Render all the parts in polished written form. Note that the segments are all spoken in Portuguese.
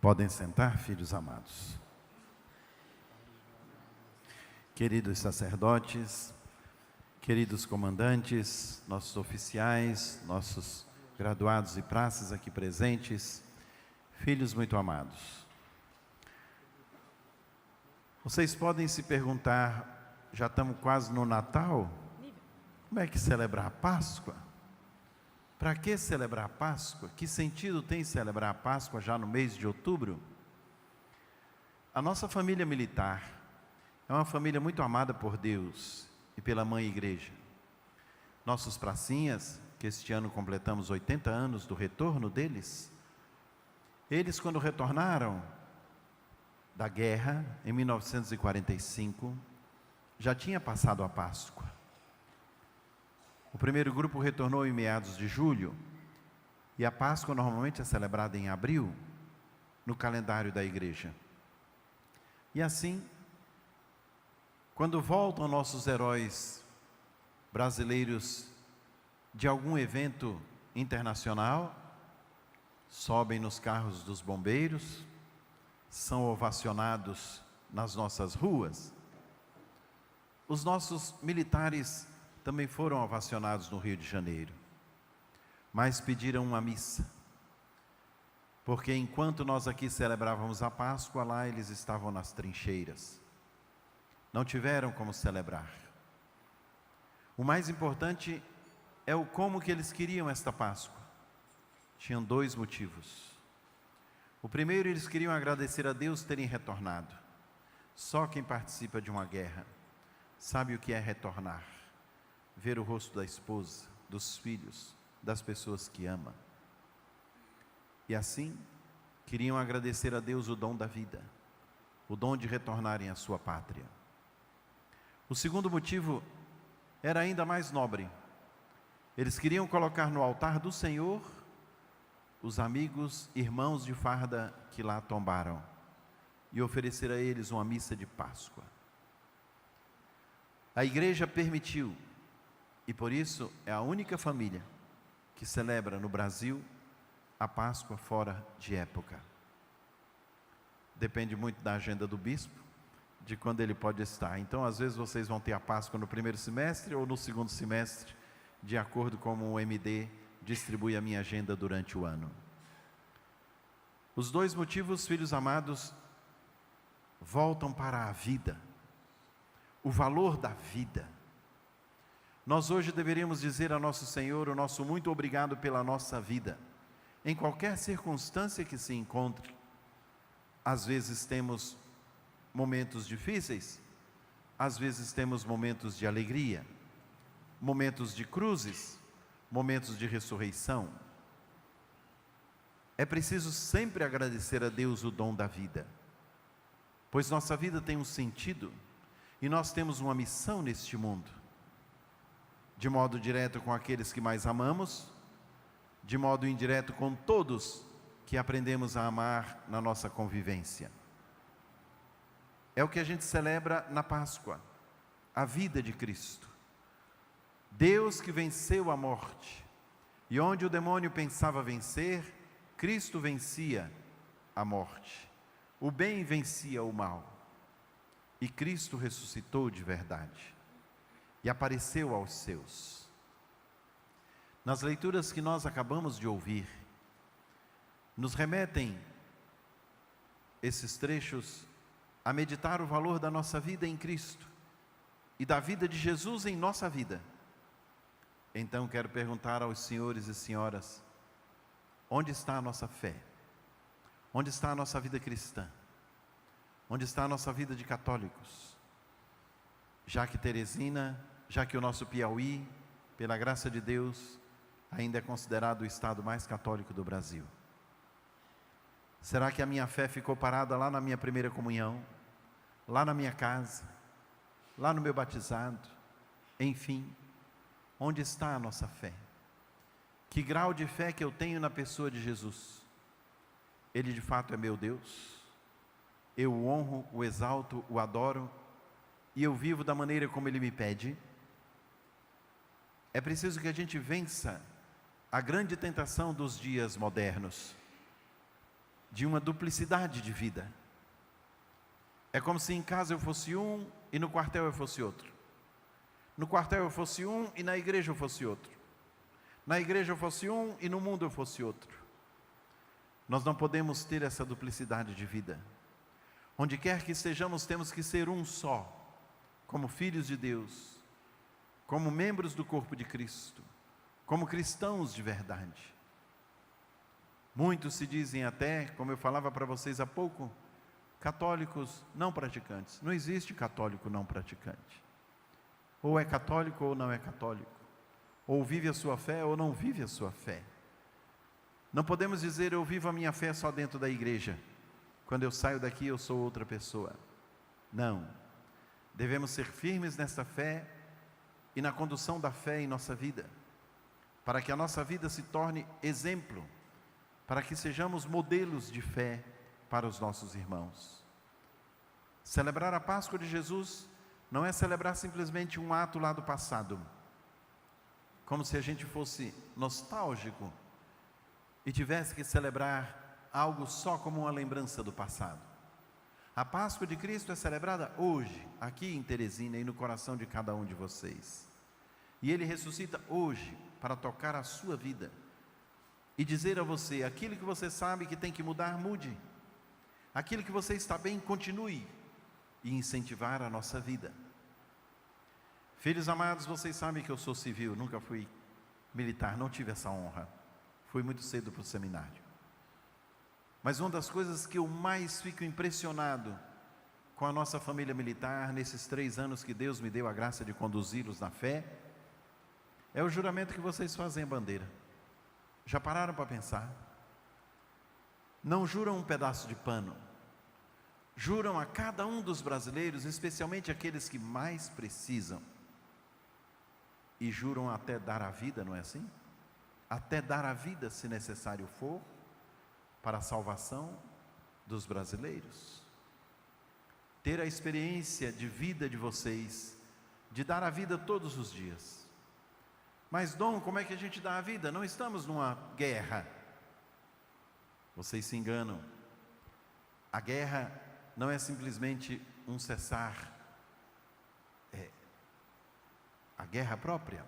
Podem sentar, filhos amados. Queridos sacerdotes, queridos comandantes, nossos oficiais, nossos graduados e praças aqui presentes, filhos muito amados. Vocês podem se perguntar, já estamos quase no Natal, como é que celebrar a Páscoa? Para que celebrar a Páscoa? Que sentido tem celebrar a Páscoa já no mês de outubro? A nossa família militar é uma família muito amada por Deus e pela Mãe Igreja. Nossos pracinhas, que este ano completamos 80 anos do retorno deles, eles quando retornaram da guerra, em 1945, já tinha passado a Páscoa. O primeiro grupo retornou em meados de julho, e a Páscoa normalmente é celebrada em abril, no calendário da igreja. E assim, quando voltam nossos heróis brasileiros de algum evento internacional, sobem nos carros dos bombeiros, são ovacionados nas nossas ruas. Os nossos militares também foram ovacionados no Rio de Janeiro, mas pediram uma missa, porque enquanto nós aqui celebrávamos a Páscoa, lá eles estavam nas trincheiras, não tiveram como celebrar. O mais importante é o como que eles queriam esta Páscoa. Tinham dois motivos. O primeiro, eles queriam agradecer a Deus terem retornado. Só quem participa de uma guerra sabe o que é retornar. Ver o rosto da esposa, dos filhos, das pessoas que ama. E assim, queriam agradecer a Deus o dom da vida, o dom de retornarem à sua pátria. O segundo motivo era ainda mais nobre. Eles queriam colocar no altar do Senhor os amigos, irmãos de farda que lá tombaram, e oferecer a eles uma missa de Páscoa. A igreja permitiu, e por isso é a única família que celebra no Brasil a Páscoa fora de época. Depende muito da agenda do bispo, de quando ele pode estar. Então, às vezes vocês vão ter a Páscoa no primeiro semestre ou no segundo semestre, de acordo com o MD distribui a minha agenda durante o ano. Os dois motivos, filhos amados, voltam para a vida, o valor da vida. Nós hoje deveríamos dizer a nosso Senhor o nosso muito obrigado pela nossa vida, em qualquer circunstância que se encontre. Às vezes temos momentos difíceis, às vezes temos momentos de alegria, momentos de cruzes, momentos de ressurreição. É preciso sempre agradecer a Deus o dom da vida, pois nossa vida tem um sentido e nós temos uma missão neste mundo, de modo direto com aqueles que mais amamos, de modo indireto com todos que aprendemos a amar na nossa convivência. É o que a gente celebra na Páscoa, a vida de Cristo. Deus que venceu a morte, e onde o demônio pensava vencer, Cristo vencia a morte. O bem vencia o mal, e Cristo ressuscitou de verdade, e apareceu aos seus. Nas leituras que nós acabamos de ouvir, nos remetem esses trechos a meditar o valor da nossa vida em Cristo, e da vida de Jesus em nossa vida. Então quero perguntar aos senhores e senhoras, onde está a nossa fé? Onde está a nossa vida cristã? Onde está a nossa vida de católicos? Já que Teresina, já que o nosso Piauí, pela graça de Deus, ainda é considerado o estado mais católico do Brasil. Será que a minha fé ficou parada lá na minha primeira comunhão? Lá na minha casa? Lá no meu batizado? Enfim, onde está a nossa fé? Que grau de fé que eu tenho na pessoa de Jesus? Ele de fato é meu Deus? Eu o honro, o exalto, o adoro, e eu vivo da maneira como Ele me pede? É preciso que a gente vença a grande tentação dos dias modernos, de uma duplicidade de vida. É como se em casa eu fosse um e no quartel eu fosse outro. No quartel eu fosse um e na igreja eu fosse outro. Na igreja eu fosse um e no mundo eu fosse outro. Nós não podemos ter essa duplicidade de vida. Onde quer que estejamos, temos que ser um só, como filhos de Deus, como membros do corpo de Cristo, como cristãos de verdade. Muitos se dizem até, como eu falava para vocês há pouco, católicos não praticantes. Não existe católico não praticante. Ou é católico ou não é católico. Ou vive a sua fé ou não vive a sua fé. Não podemos dizer eu vivo a minha fé só dentro da igreja. Quando eu saio daqui eu sou outra pessoa. Não. Devemos ser firmes nesta fé e na condução da fé em nossa vida, para que a nossa vida se torne exemplo, para que sejamos modelos de fé para os nossos irmãos. Celebrar a Páscoa de Jesus não é celebrar simplesmente um ato lá do passado, como se a gente fosse nostálgico e tivesse que celebrar algo só como uma lembrança do passado. A Páscoa de Cristo é celebrada hoje, aqui em Teresina e no coração de cada um de vocês. E Ele ressuscita hoje para tocar a sua vida e dizer a você, aquilo que você sabe que tem que mudar, mude. Aquilo que você está bem, continue. E incentivar a nossa vida. Filhos amados, vocês sabem que eu sou civil, nunca fui militar, não tive essa honra. Fui muito cedo para o seminário. Mas uma das coisas que eu mais fico impressionado com a nossa família militar, nesses 3 anos que Deus me deu a graça de conduzi-los na fé, é o juramento que vocês fazem à bandeira. Já pararam para pensar? Não juram um pedaço de pano. Juram a cada um dos brasileiros, especialmente aqueles que mais precisam. E juram até dar a vida, não é assim? Até dar a vida, se necessário for, para a salvação dos brasileiros. Ter a experiência de vida de vocês, de dar a vida todos os dias. Mas, Dom, como é que a gente dá a vida? Não estamos numa guerra. Vocês se enganam. A guerra não é simplesmente um cessar. A guerra própria,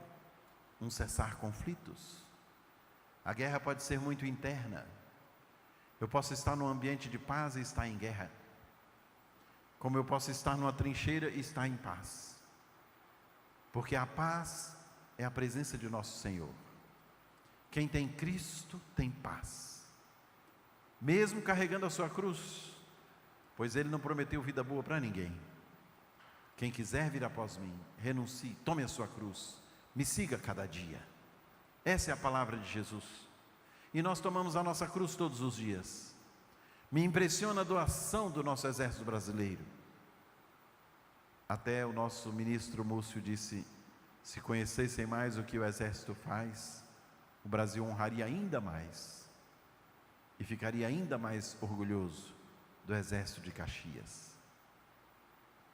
um cessar conflitos. A guerra pode ser muito interna. Eu posso estar num ambiente de paz e estar em guerra. Como eu posso estar numa trincheira e estar em paz. Porque a paz é a presença de nosso Senhor. Quem tem Cristo tem paz. Mesmo carregando a sua cruz, pois Ele não prometeu vida boa para ninguém. Quem quiser vir após mim, renuncie, tome a sua cruz, me siga cada dia. Essa é a palavra de Jesus. E nós tomamos a nossa cruz todos os dias. Me impressiona a doação do nosso exército brasileiro. Até o nosso ministro Múcio disse, se conhecessem mais o que o exército faz, o Brasil honraria ainda mais e ficaria ainda mais orgulhoso do exército de Caxias.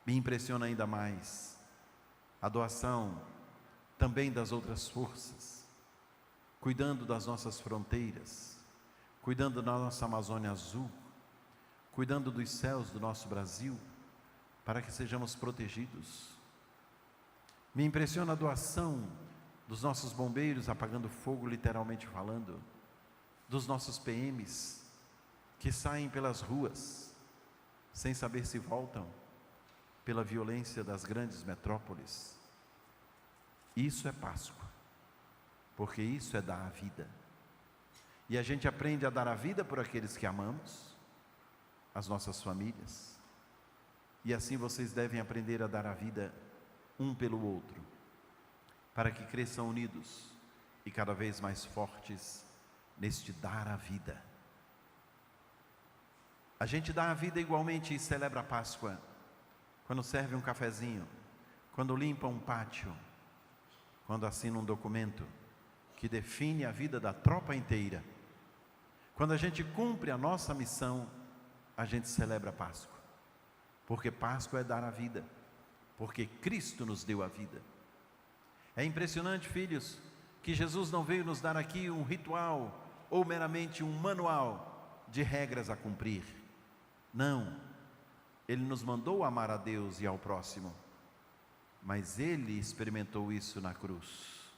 Me impressiona ainda mais a doação também das outras forças, cuidando das nossas fronteiras, cuidando da nossa Amazônia Azul, cuidando dos céus do nosso Brasil, para que sejamos protegidos. Me impressiona a doação dos nossos bombeiros apagando fogo, literalmente falando, dos nossos PMs que saem pelas ruas sem saber se voltam pela violência das grandes metrópoles. Isso é Páscoa, porque isso é dar a vida. E a gente aprende a dar a vida por aqueles que amamos, as nossas famílias. E assim vocês devem aprender a dar a vida um pelo outro, para que cresçam unidos e cada vez mais fortes neste dar a vida. A gente dá a vida igualmente e celebra a Páscoa quando serve um cafezinho, quando limpa um pátio, quando assina um documento que define a vida da tropa inteira. Quando a gente cumpre a nossa missão, a gente celebra a Páscoa, porque Páscoa é dar a vida, porque Cristo nos deu a vida. É impressionante, filhos, que Jesus não veio nos dar aqui um ritual ou meramente um manual de regras a cumprir. Não, Ele nos mandou amar a Deus e ao próximo, mas Ele experimentou isso na cruz.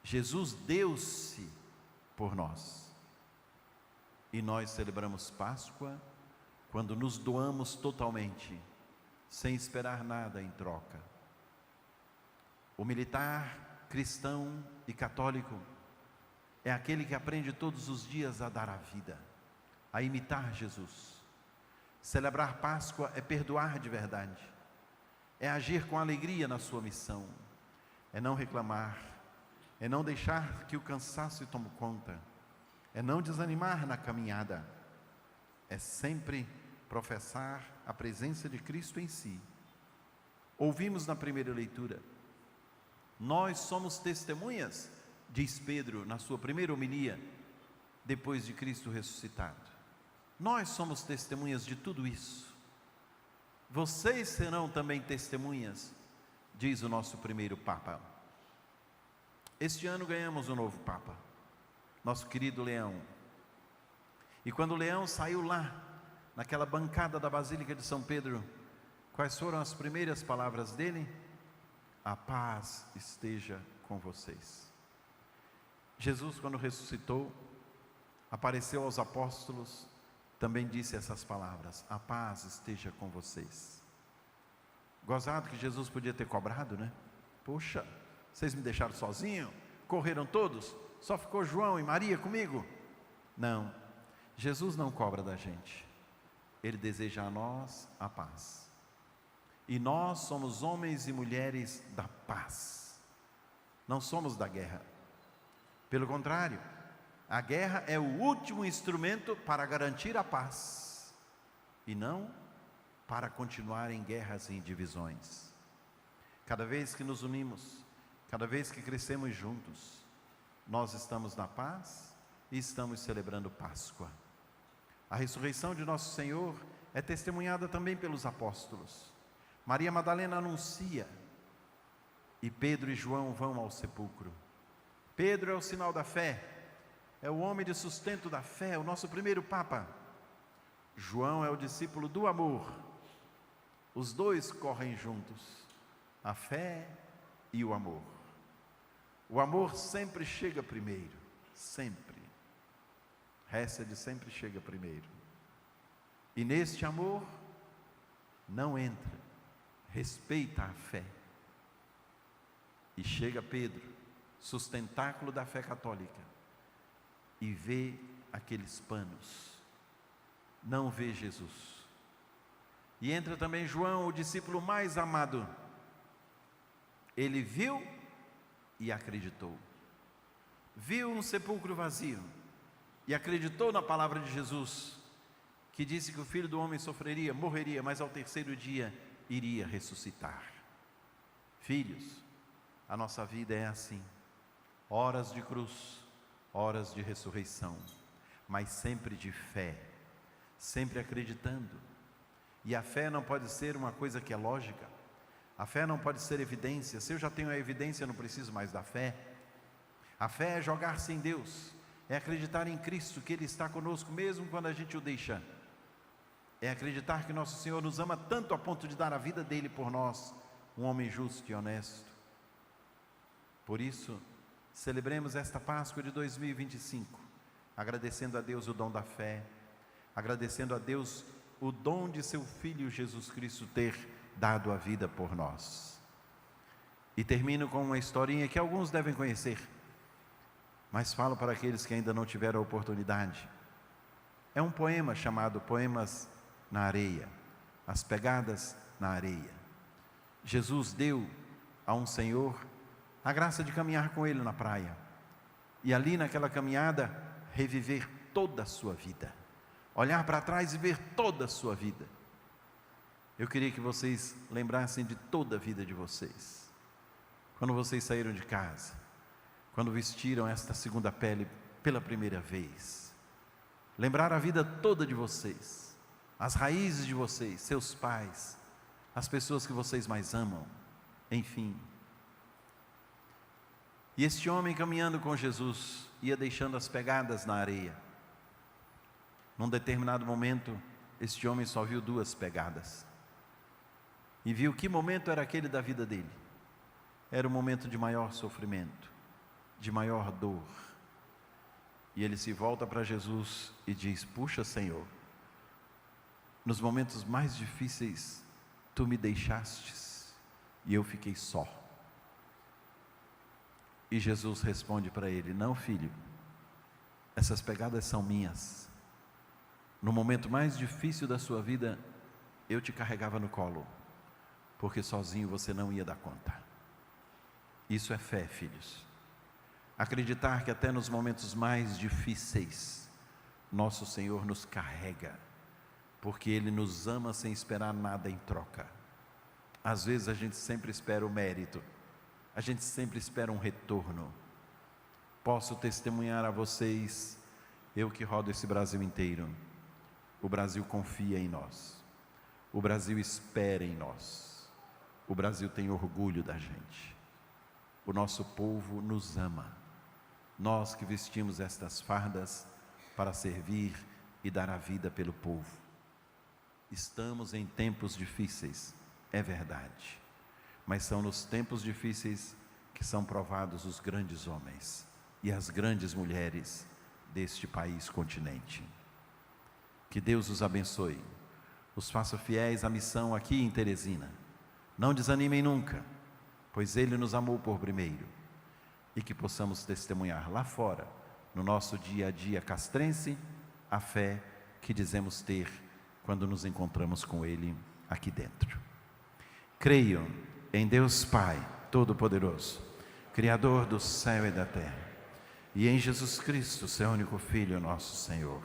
Jesus deu-se por nós, e nós celebramos Páscoa quando nos doamos totalmente, sem esperar nada em troca. O militar cristão e católico é aquele que aprende todos os dias a dar a vida, a imitar Jesus. Celebrar Páscoa é perdoar de verdade, é agir com alegria na sua missão, é não reclamar, é não deixar que o cansaço tome conta, é não desanimar na caminhada, é sempre professar a presença de Cristo em si. Ouvimos na primeira leitura: nós somos testemunhas, diz Pedro na sua primeira homilia, depois de Cristo ressuscitado. Nós somos testemunhas de tudo isso. Vocês serão também testemunhas, diz o nosso primeiro Papa. Este ano ganhamos um novo Papa, nosso querido Leão. E quando o Leão saiu lá, naquela bancada da Basílica de São Pedro, quais foram as primeiras palavras dele? A paz esteja com vocês. Jesus, quando ressuscitou, apareceu aos apóstolos, também disse essas palavras: a paz esteja com vocês. Gozado que Jesus podia ter cobrado, né? Poxa, vocês me deixaram sozinho? Correram todos? Só ficou João e Maria comigo? Não, Jesus não cobra da gente. Ele deseja a nós a paz. E nós somos homens e mulheres da paz. Não somos da guerra. Pelo contrário, a guerra é o último instrumento para garantir a paz, e não para continuar em guerras e em divisões. Cada vez que nos unimos, cada vez que crescemos juntos, nós estamos na paz e estamos celebrando Páscoa. A ressurreição de nosso Senhor é testemunhada também pelos apóstolos. Maria Madalena anuncia, e Pedro e João vão ao sepulcro. Pedro é o sinal da fé, é o homem de sustento da fé, o nosso primeiro Papa. João é o discípulo do amor. Os dois correm juntos, a fé e o amor. O amor sempre chega primeiro, sempre. Hesed sempre chega primeiro. E neste amor, não entra, respeita a fé. E chega Pedro, sustentáculo da fé católica, e vê aqueles panos, não vê Jesus. E entra também João, o discípulo mais amado. Ele viu e acreditou. Viu um sepulcro vazio e acreditou na palavra de Jesus, que disse que o Filho do Homem sofreria, morreria, mas ao terceiro dia iria ressuscitar. Filhos, a nossa vida é assim: horas de cruz, horas de ressurreição, mas sempre de fé, sempre acreditando. E a fé não pode ser uma coisa que é lógica, a fé não pode ser evidência. Se eu já tenho a evidência, eu não preciso mais da fé. A fé é jogar-se em Deus, é acreditar em Cristo, que Ele está conosco mesmo quando a gente o deixa. É acreditar que nosso Senhor nos ama tanto a ponto de dar a vida dele por nós, um homem justo e honesto. Por isso, celebremos esta Páscoa de 2025, agradecendo a Deus o dom da fé, agradecendo a Deus o dom de seu Filho Jesus Cristo ter dado a vida por nós. E termino com uma historinha que alguns devem conhecer, mas falo para aqueles que ainda não tiveram a oportunidade. É um poema chamado Poemas na Areia, As Pegadas na Areia. Jesus deu a um senhor a graça de caminhar com ele na praia, e ali naquela caminhada reviver toda a sua vida, olhar para trás e ver toda a sua vida. Eu queria que vocês lembrassem de toda a vida de vocês, quando vocês saíram de casa, quando vestiram esta segunda pele pela primeira vez. Lembrar a vida toda de vocês, as raízes de vocês, seus pais, as pessoas que vocês mais amam, enfim. E este homem caminhando com Jesus ia deixando as pegadas na areia. Num determinado momento, este homem só viu 2 pegadas. E viu que momento era aquele da vida dele. Era o momento de maior sofrimento, de maior dor. E ele se volta para Jesus e diz: puxa, Senhor, nos momentos mais difíceis, Tu me deixastes e eu fiquei só. E Jesus responde para ele: não, filho, essas pegadas são minhas. No momento mais difícil da sua vida, eu te carregava no colo, porque sozinho você não ia dar conta. Isso é fé, filhos. Acreditar que até nos momentos mais difíceis, nosso Senhor nos carrega, porque Ele nos ama sem esperar nada em troca. Às vezes a gente sempre espera o mérito, a gente sempre espera um retorno. Posso testemunhar a vocês, eu que rodo esse Brasil inteiro, o Brasil confia em nós, o Brasil espera em nós, o Brasil tem orgulho da gente, o nosso povo nos ama. Nós que vestimos estas fardas para servir e dar a vida pelo povo. Estamos em tempos difíceis, é verdade, mas são nos tempos difíceis que são provados os grandes homens e as grandes mulheres deste país continente. Que Deus os abençoe, os faça fiéis à missão aqui em Teresina. Não desanimem nunca, pois Ele nos amou por primeiro. E que possamos testemunhar lá fora, no nosso dia a dia castrense, a fé que dizemos ter quando nos encontramos com Ele aqui dentro. Creio em Deus Pai Todo-Poderoso, Criador do céu e da terra, e em Jesus Cristo, seu único Filho, nosso Senhor,